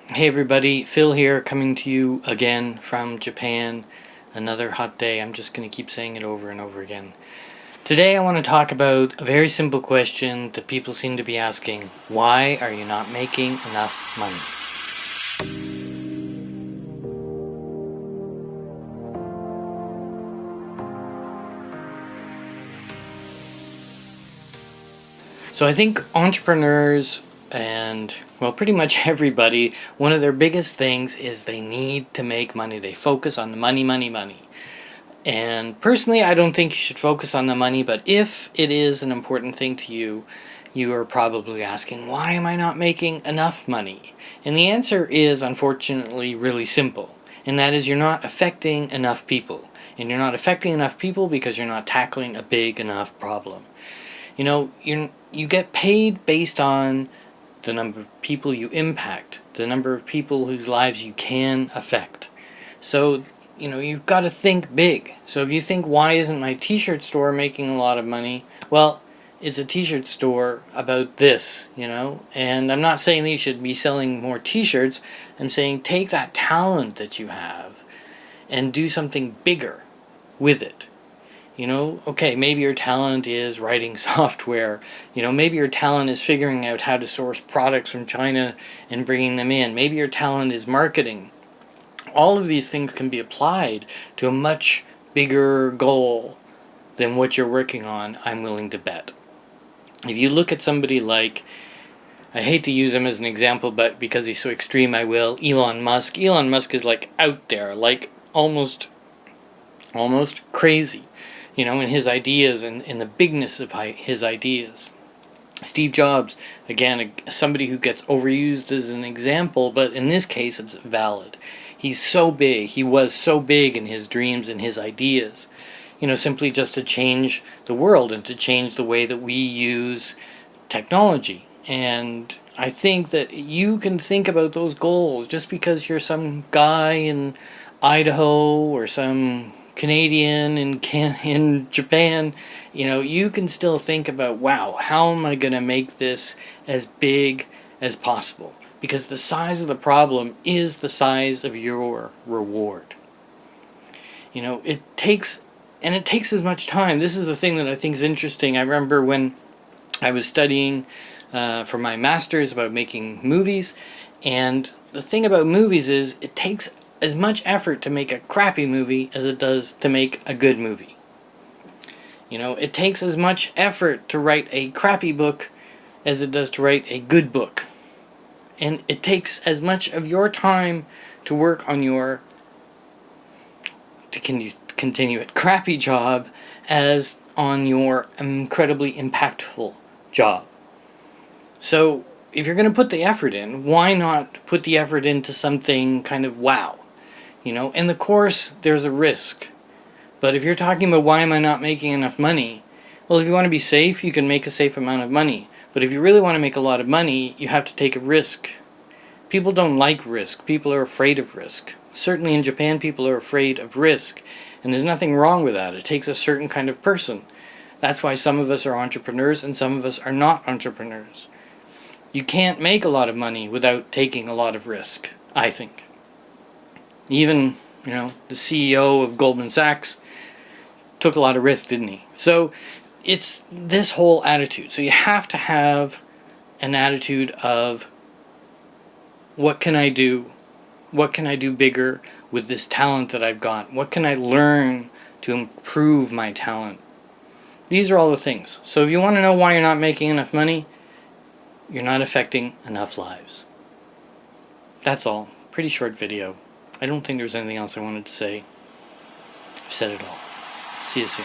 Hey everybody, Phil here, coming to you again from Japan. Another hot day. I'm just going to keep saying it over and over again. Today I want to talk about a very simple question that people seem to be asking. Why are you not making enough money? So I think entrepreneurs and, well, pretty much everybody, one of their biggest things is they need to make money. They focus on the money, money, money. And personally, I don't think you should focus on the money, but if it is an important thing to you, you are probably asking, why am I not making enough money? And the answer is, unfortunately, really simple. And that is, you're not affecting enough people. And you're not affecting enough people because you're not tackling a big enough problem. You know, you get paid based on the number of people you impact, the number of people whose lives you can affect. So, you've got to think big. So if you think, why isn't my t-shirt store making a lot of money? Well, it's a t-shirt store about this, And I'm not saying that you should be selling more t-shirts. I'm saying take that talent that you have and do something bigger with it. Okay, maybe your talent is writing software. Maybe your talent is figuring out how to source products from China and bringing them in. Maybe your talent is marketing. All of these things can be applied to a much bigger goal than what you're working on, I'm willing to bet. If you look at somebody like, I hate to use him as an example, but because he's so extreme, I will, Elon Musk. Elon Musk is out there, almost crazy. In his ideas and in the bigness of his ideas. Steve Jobs, again, somebody who gets overused as an example, but in this case it's valid. He's so big, he was so big in his dreams and his ideas, simply just to change the world and to change the way that we use technology. And I think that you can think about those goals just because you're some guy in Idaho or some Canadian in Japan, you can still think about, wow, how am I going to make this as big as possible? Because the size of the problem is the size of your reward. It takes as much time. This is the thing that I think is interesting. I remember when I was studying for my master's about making movies, and the thing about movies is it takes as much effort to make a crappy movie as it does to make a good movie. It takes as much effort to write a crappy book as it does to write a good book. And it takes as much of your time to work on your, crappy job as on your incredibly impactful job. So if you're going to put the effort in, why not put the effort into something kind of wow? In the course, there's a risk. But if you're talking about why am I not making enough money, well, if you want to be safe, you can make a safe amount of money. But if you really want to make a lot of money, you have to take a risk. People don't like risk. People are afraid of risk. Certainly in Japan, people are afraid of risk. And there's nothing wrong with that. It takes a certain kind of person. That's why some of us are entrepreneurs and some of us are not entrepreneurs. You can't make a lot of money without taking a lot of risk, I think. Even, the CEO of Goldman Sachs took a lot of risk, didn't he? So it's this whole attitude. So you have to have an attitude of, what can I do? What can I do bigger with this talent that I've got? What can I learn to improve my talent? These are all the things. So if you want to know why you're not making enough money, you're not affecting enough lives. That's all. Pretty short video. I don't think there was anything else I wanted to say. I've said it all. See you soon.